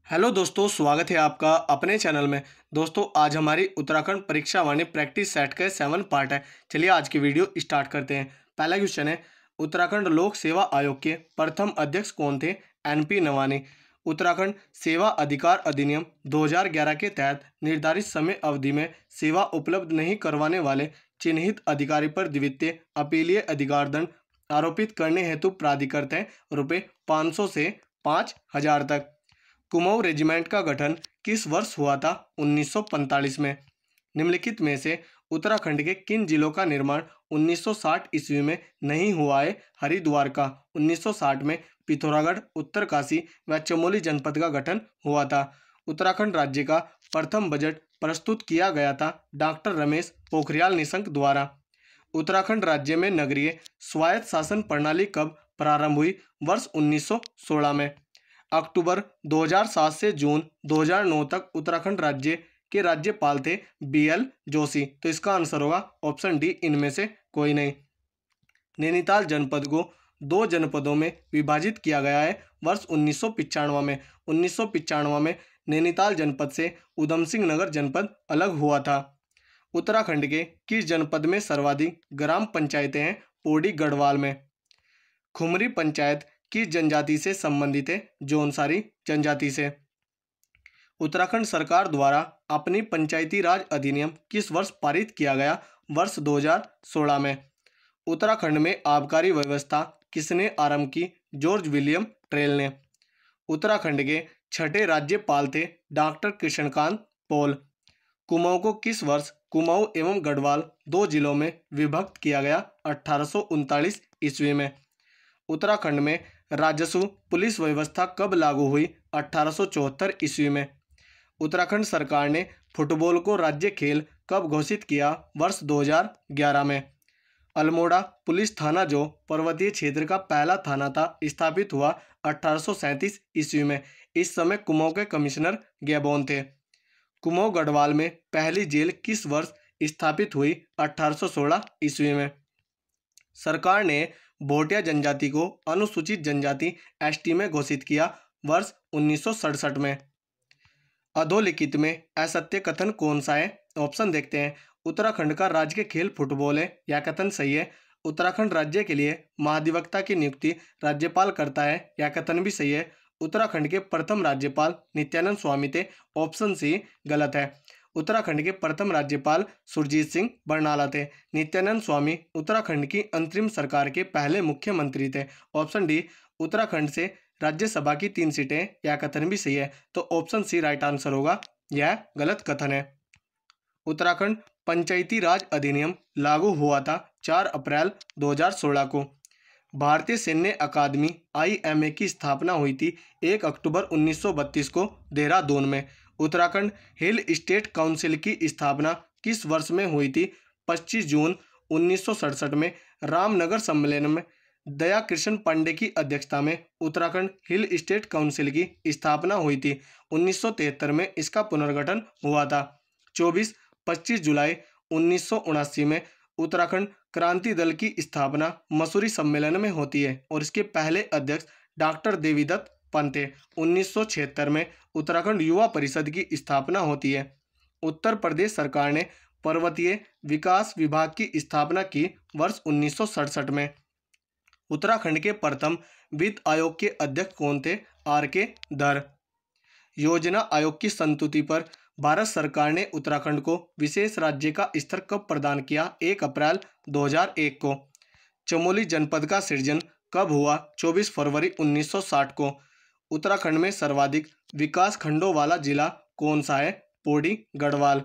Hello दोस्तों, स्वागत है आपका अपने चैनल में। दोस्तों, आज हमारी उत्तराखंड परीक्षा वाणी प्रैक्टिस सेट का 7 पार्ट है। चलिए आज की वीडियो स्टार्ट करते हैं। पहला क्वेश्चन है, उत्तराखंड लोक सेवा आयोग के प्रथम अध्यक्ष कौन थे? एनपी नवानी। उत्तराखंड सेवा अधिकार अधिनियम 2011 के तहत निर्धारित समय अवधि में सेवा उपलब्ध नहीं करवाने वाले चिन्हित अधिकारी पर द्वितीय अपीलीय अधिकार दंड आरोपित करने हेतु प्राधिकृत है ₹500 से 5,000 तक। कुमाऊं रेजिमेंट का गठन किस वर्ष हुआ था? 1945 में। निम्नलिखित में से उत्तराखंड के किन जिलों का निर्माण 1960 ईस्वी में नहीं हुआ है? हरिद्वार का 1960 में, पिथौरागढ़, उत्तरकाशी व चमोली जनपद का गठन हुआ था। उत्तराखंड राज्य का प्रथम बजट प्रस्तुत किया गया था डॉक्टर रमेश पोखरियाल निशंक द्वारा। उत्तराखंड राज्य में नगरीय स्वायत्त शासन प्रणाली कब प्रारंभ हुई? वर्ष 1916 में। अक्टूबर 2007 से जून 2009 तक उत्तराखंड राज्य के राज्यपाल थे बीएल जोशी। तो इसका आंसर होगा ऑप्शन डी, इनमें से कोई नहीं। नैनीताल जनपद को 2 जनपदों में विभाजित किया गया है वर्ष 1995 में। 1995 में नैनीताल जनपद से उधम सिंह नगर जनपद अलग हुआ था। उत्तराखंड के किस जनपद में सर्वाधिक ग्राम पंचायतें हैं? पौड़ी गढ़वाल में। खुमरी पंचायत किस जनजाति से संबंधित है? जौनसारी जनजाति से। उत्तराखंड सरकार द्वारा अपनी पंचायती राज अधिनियम किस वर्ष पारित किया गया? वर्ष 2016 में। उत्तराखंड में आबकारी व्यवस्था किसने आरंभ की? जॉर्ज विलियम ट्रेल ने। उत्तराखंड के छठे राज्यपाल थे डॉक्टर कृष्णकांत पॉल। कुमाऊं को किस वर्ष कुमाऊं एवं गढ़वाल 2 जिलों में विभक्त किया गया? 1839 ईस्वी में। उत्तराखंड में राजस्व पुलिस व्यवस्था कब लागू हुई? 1874 ईस्वी में। उत्तराखंड सरकार ने फुटबॉल को राज्य खेल कब घोषित किया? वर्ष 2011 में। अल्मोड़ा पुलिस थाना जो पर्वतीय क्षेत्र का पहला थाना था, स्थापित हुआ 1837 ईस्वी में। इस समय कुमाऊं के कमिश्नर गैबोन थे। कुमाऊं गढ़वाल में पहली जेल किस वर्ष स्थापित हुई? 1816 ईस्वी में। सरकार ने भोटिया जनजाति को अनुसूचित जनजाति एसटी में घोषित किया वर्ष 1967 में। अधोलिखित में असत्य कथन कौन सा है? ऑप्शन देखते हैं। उत्तराखंड का राजकीय खेल फुटबॉल है, यह कथन सही है। उत्तराखंड राज्य के लिए महाधिवक्ता की नियुक्ति राज्यपाल करता है, यह कथन भी सही है। उत्तराखंड के प्रथम राज्यपाल नित्यानंद स्वामी थे, ऑप्शन सी गलत है। उत्तराखंड के प्रथम राज्यपाल सुरजीत सिंह बरनाला थे। नित्यानंद स्वामी उत्तराखंड की अंतरिम सरकार के पहले मुख्यमंत्री थे, ऑप्शन डी। उत्तराखंड से राज्यसभा की 3 सीटें, यह कथन भी सही है। तो ऑप्शन सी राइट आंसर होगा, यह गलत कथन है। उत्तराखंड पंचायती राज अधिनियम लागू हुआ था 4 अप्रैल 2016 को। भारतीय सैन्य अकादमी IMA की स्थापना हुई थी 1 अक्टूबर 1932 को देहरादून में। उत्तराखंड हिल स्टेट काउंसिल की स्थापना किस वर्ष में हुई थी? 25 जून 1967 में। रामनगर सम्मेलन में दया कृष्ण पांडे की अध्यक्षता में उत्तराखंड हिल स्टेट काउंसिल की स्थापना हुई थी। 1973 में इसका पुनर्गठन हुआ था। 24-25 जुलाई 1979 में उत्तराखंड क्रांति दल की स्थापना मसूरी सम्मेलन में होती है और इसके पहले अध्यक्ष डॉक्टर देवीदत्त पंत थे। 1976 में उत्तराखंड युवा परिषद की स्थापना होती है। उत्तर प्रदेश सरकार ने पर्वतीय विकास विभाग की स्थापना की वर्ष 1967 में। उत्तराखंड के प्रथम वित्त आयोग के अध्यक्ष कौन थे? RK धर। योजना आयोग की संस्तुति पर भारत सरकार ने उत्तराखंड को विशेष राज्य का स्तर कब प्रदान किया? 1 अप्रैल 2001 को। चमोली जनपद का सृजन कब हुआ? 24 फरवरी 1960 को। उत्तराखंड में सर्वाधिक विकास खंडों वाला जिला कौन सा है? पौड़ी गढ़वाल।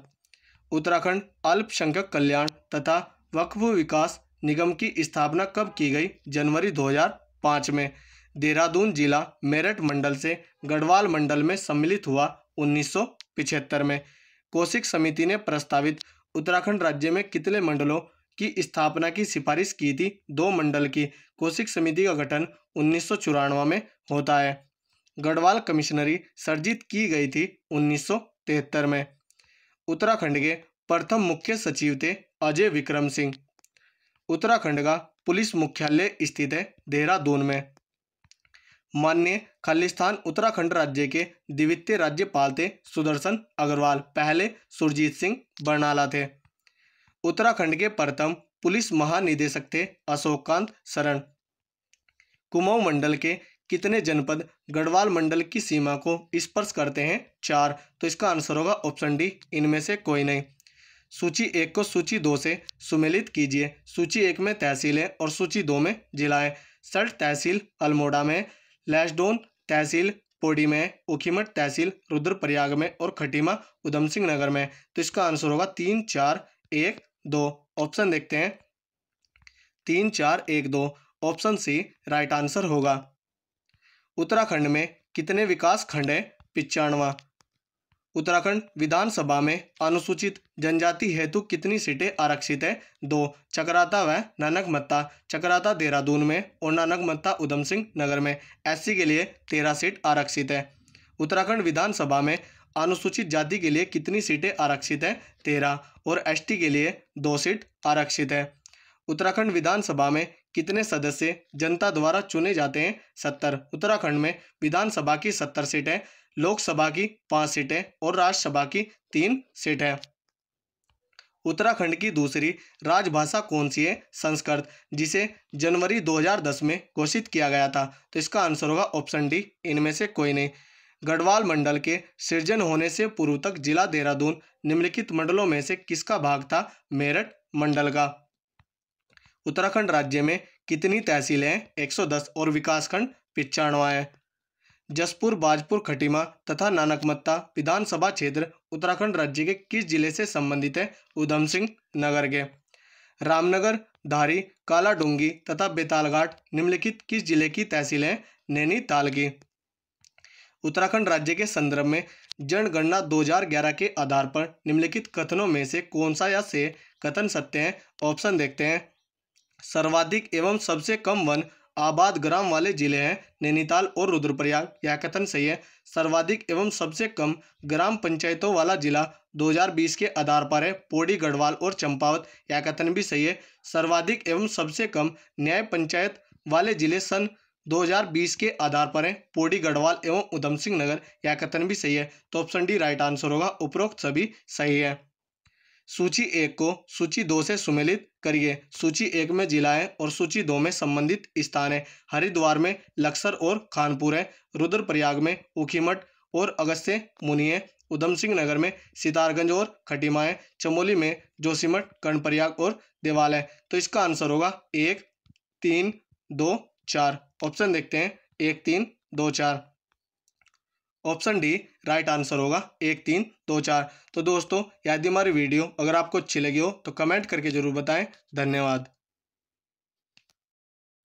उत्तराखंड अल्पसंख्यक कल्याण तथा वक्फ विकास निगम की स्थापना कब की गई? जनवरी 2005 में। देहरादून जिला मेरठ मंडल से गढ़वाल मंडल में सम्मिलित हुआ 1975 में। कौशिक समिति ने प्रस्तावित उत्तराखंड राज्य में कितने मंडलों की स्थापना की सिफारिश की थी? 2 मंडल की। कौशिक समिति का गठन 1994 में होता है। गढ़वाल कमिश्नरी सर्जित की गई थी 1973 में। उत्तराखंड के प्रथम मुख्य सचिव थे अजय विक्रम सिंह। उत्तराखंड का पुलिस मुख्यालय स्थित है देहरादून में। माननीय खालिस्तान उत्तराखंड राज्य के द्वितीय राज्यपाल थे सुदर्शन अग्रवाल, पहले सुरजीत सिंह बरनाला थे। उत्तराखंड के प्रथम पुलिस महानिदेशक थे अशोक कांत शरण। कुमाऊं मंडल के कितने जनपद गढ़वाल मंडल की सीमा को स्पर्श करते हैं? 4। तो इसका आंसर होगा ऑप्शन डी, इनमें से कोई नहीं। सूची 1 को सूची 2 से सुमेलित कीजिए। सूची 1 में तहसीलें और सूची 2 में जिलाएं। सल्ट तहसील अल्मोड़ा में, लैंसडौन तहसील पौड़ी में, ऊखीमठ तहसील रुद्रप्रयाग में और खटीमा उधम सिंह नगर में। तो इसका आंसर होगा 3, 4, 1, 2। ऑप्शन देखते हैं। 3, 4, 1, 2 ऑप्शन सी राइट आंसर होगा। उत्तराखंड में कितने विकास खंड है? 95। उत्तराखंड विधानसभा में अनुसूचित जनजाति हेतु कितनी सीटें आरक्षित है? 2। चकराता व नानकमत्ता, चकराता देहरादून में और नानकमत्ता उधम सिंह नगर में। एससी के लिए 13 सीट आरक्षित है। उत्तराखंड विधानसभा में अनुसूचित जाति के लिए कितनी सीटें आरक्षित है? 13 और एसटी के लिए 2 सीट आरक्षित है। उत्तराखंड विधानसभा में कितने सदस्य जनता द्वारा चुने जाते हैं? 70। उत्तराखंड में विधानसभा की 70 सीटें, लोकसभा की 5 सीटें और राज्यसभा की 3 सीटें। उत्तराखंड की दूसरी राजभाषा कौन सी है? संस्कृत, जिसे जनवरी 2010 में घोषित किया गया था। तो इसका आंसर होगा ऑप्शन डी, इनमें से कोई नहीं। गढ़वाल मंडल के सृजन होने से पूर्व तक जिला देहरादून निम्नलिखित मंडलों में से किसका भाग था? मेरठ मंडल का। उत्तराखंड राज्य में कितनी तहसीलें हैं? 110 और विकासखंड 95 है। जसपुर, बाजपुर, खटीमा तथा नानकमत्ता विधानसभा क्षेत्र उत्तराखंड राज्य के किस जिले से संबंधित है? उधम सिंह नगर के। रामनगर, धारी, कालाडूंगी तथा बेतालघाट निम्नलिखित किस जिले की तहसील है? नैनीताल की। उत्तराखंड राज्य के संदर्भ में जनगणना 2011 के आधार पर निम्नलिखित कथनों में से कौन सा या से कथन सत्य है? ऑप्शन देखते हैं। सर्वाधिक एवं सबसे कम वन आबाद ग्राम वाले जिले हैं नैनीताल और रुद्रप्रयाग, यह कथन सही है। सर्वाधिक एवं सबसे कम ग्राम पंचायतों वाला जिला 2020 के आधार पर है पौड़ी, गढ़वाल और चंपावत, यह कथन भी सही है। सर्वाधिक एवं सबसे कम न्याय पंचायत वाले जिले सन 2020 के आधार पर है पौड़ी, गढ़वाल एवं उधम सिंह नगर, यह कथन भी सही है। तो ऑप्शन डी राइट आंसर होगा, उपरोक्त सभी सही है। सूची 1 को सूची 2 से सुमेलित करिए। सूची 1 में जिला है और सूची 2 में संबंधित स्थान है। हरिद्वार में लक्सर और खानपुर है, रुद्रप्रयाग में ऊखीमठ और अगस्त्य मुनि है, उधम सिंह नगर में सितारगंज और खटीमा है, चमोली में जोशीमठ, कर्णप्रयाग और देवाल है। तो इसका आंसर होगा 1, 3, 2, 4। ऑप्शन देखते हैं। 1, 3, 2, 4। ऑप्शन डी राइट आंसर होगा, 1, 3, 2, 4। तो दोस्तों, यदि हमारी वीडियो अगर आपको अच्छी लगी हो तो कमेंट करके जरूर बताएं। धन्यवाद।